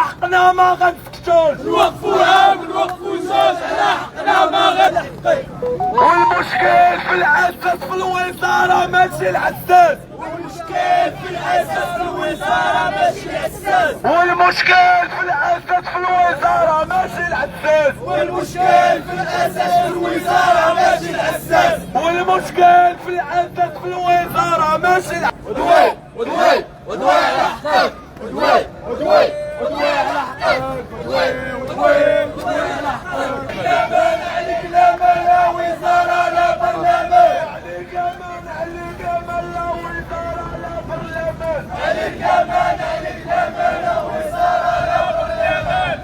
حقنا ما غنسكتوش، نوقفوها ونوقفو زوج على حقنا ما غنحقق. والمشكل في الاساس في الوزاره ماشي العساس، والمشكل في الاساس في الوزاره ماشي الاساس، والمشكل في الاساس في الوزاره ماشي العساس، والمشكل في الاساس في الوزاره ماشي الاساس، والمشكل في الاساس في الوزاره ماشي العساس. ودوي ودوي ودوي على حقك، ودوي ودوي ودوي على حقك، ودوي ودوي ودوي على حقك. لا مان عليك لا مان لا وزاره لا برلمان، عليك امان عليك امان لا وزاره لا برلمان، عليك لا مان عليك لا مان لا وزاره لا برلمان.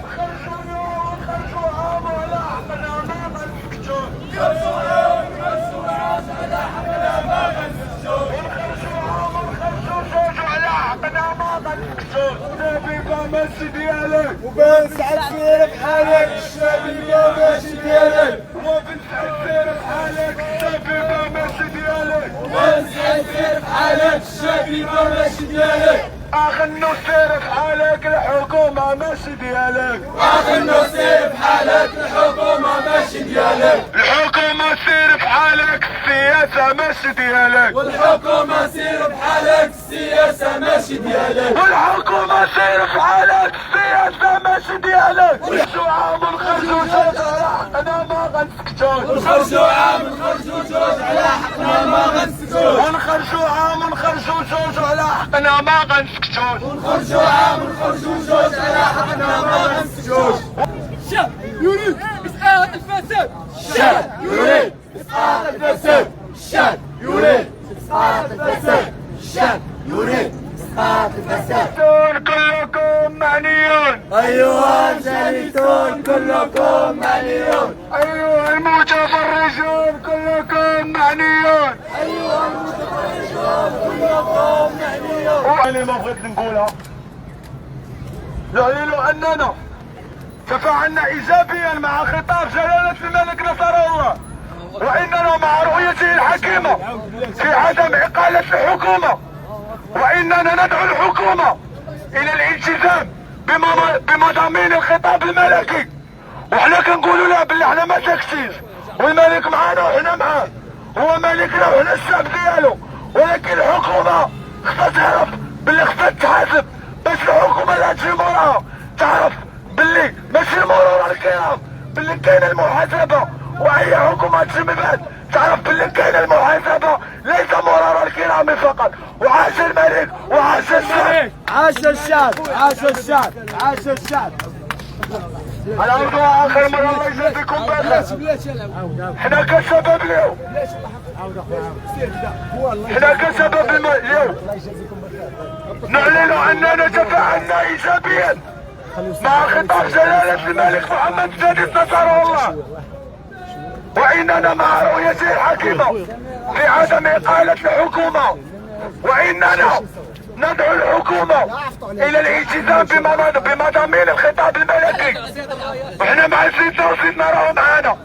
خرجوا عام على حقنا ما غنسكتوش، خرجوها ونخرجوا راس على حقنا ما غنسكتوش، خرجوا عام خرجوا زوج على حقنا ما غنسكتوش. الشبيبه ماشي ديالك وبن سعد سير بحالك، الشبيبه ماشي ديالك، وبن سعد سير بحالك، الشبيبه ماشي ديالك، وبن سعد سير بحالك، الشبيبه ماشي ديالك، اخنو سير بحالك الحكومه ماشي ديالك، اخنو سير بحالك الحكومه ماشي ديالك، الحكومه سير بحالك السياسه ماشي ديالك، والحكومه سير بحالك السياسه ماشي ديالك، والحكومه سير بحالك السياسه ماشي ديالك. خرجوا عام ونخرجوا زوج على حقنا ما غنسكتوش، ونخرجوا عام ونخرجوا زوج على حقنا ما غنسكتوش، ونخرجوا عام ونخرجوا زوج على حقنا ما غنسكتوش. ونخرجوا عام ونخرجوا زوج على حقنا ما غنسكتوش. الشعب يريد إسقاط الفساد، الشعب يريد اسقاط الفساد، الشعب يريد اسقاط الفساد، الشعب يريد اسقاط الفساد. كلكم معنيون، ايها الجالسون كلكم معنيون، ايها المتفرجون كلكم معنيون. ايها المتفرجون كلكم معنيون. اللي ما بغيت نقولها يعلن اننا تفاعلنا ايجابيا مع خطاب جلالة الملك نصر الله، واننا مع رؤيته الحكيمة في عدم اقالة الحكومة، واننا ندعو الحكومة الى الالتزام بمضامين الخطاب الملكي. وحنا كنقولوا لها باللي حنا ما ساكتينش، والملك معانا وحنا معاه، هو ملكنا وحنا الشعب ديالو. ولكن الحكومة خصها تعرف باللي خصها تحاسب، باش الحكومة اللي تجي موراها تعرف باللي ماشي المرور الكرام، باللي كاينه المحاسبة، واي حكومة تجي من بعد تعرف باللي كاينه المحاسبة ليس مرور الكرام فقط. وعاش الملك وعاش الشعب. عاش الشعب عاش الشعب عاش الشعب. على أرجو آخر مرة الله يجازيكم بخير. حنا كسبب اليوم، حنا كسبب اليوم نعلن أننا تفاعلنا إيجابيا مع خطاب جلالة الملك محمد السادس نصره الله، وإننا مع رؤيته الحكيمة في عدم إقالة الحكومة، وإننا ندعو الحكومة الى الالتزام بمضامين الخطاب الملكي. وحنا مع سيدنا وسيدنا راهو معانا،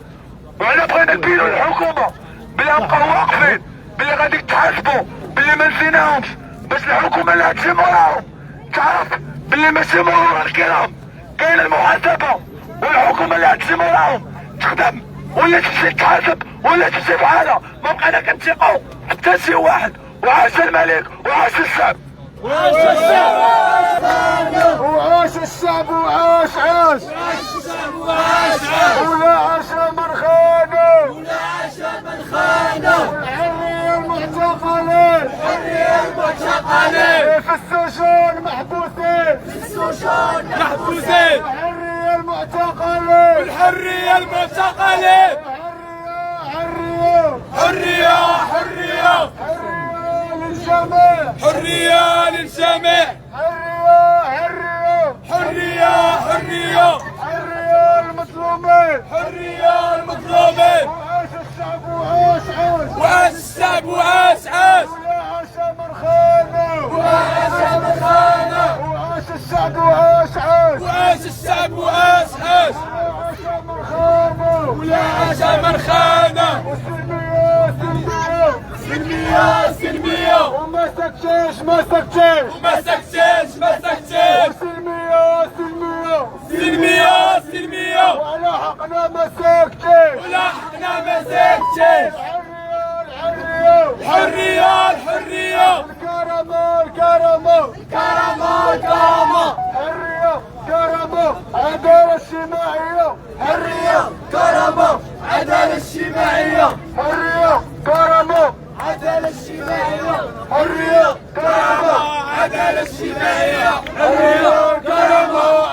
وحنا بغينا نبينوا للحكومة بلي نبقاو واقفين، بلي غادي تحاسبوا، بلي ما نسيناهمش، باش الحكومة اللي غتجي موراهم تعرف بلي ماشي مرور الكرام، كاين المحاسبة، والحكومة اللي غتجي موراهم تخدم ولا تمشي تحاسب ولا تمشي بحالها. ما بقينا كنثيقوا حتى شي واحد. وعاش الملك وعاش الشعب. وعاش الشعب وعاش الشعب وعاش عاش وعاش عاش. ولا عاش من خانه، ولا عاش من خانه. الحرية المعتقلين، الحرية المعتقلين في السجون محبوسين، في السجون محبوسين. الحرية المعتقلين، الحرية المعتقلين. حرية حرية حرية حرية للجميع، حرية للجميع. حرية حرية حرية حرية المظلومين، حرية المظلومين. وعاش الشعب وعاش عاش، وعاش الشعب وعاش عاش. ولا عاش من خانه، ولا عاش من خانه. وعاش الشعب وعاش عاش، وعاش الشعب وعاش عاش. ولا عاش من خانه، ولا عاش من خانه. والسلمية سلمية سلمية سلمية. وما سكتش ما سكتش، وما سكتش ما سكتش. والسلمية سلمية ولحقنا مساكتين ولحقنا مساكتين. الحرية الحرية الحرية. الكرامة الكرامة الكرامة الكرامة. حرية كرامة عدالة اجتماعية. حرية كرامة عدالة اجتماعية. حرية كرامة عدالة اجتماعية. حرية كرامة عدالة اجتماعية. حرية كرامة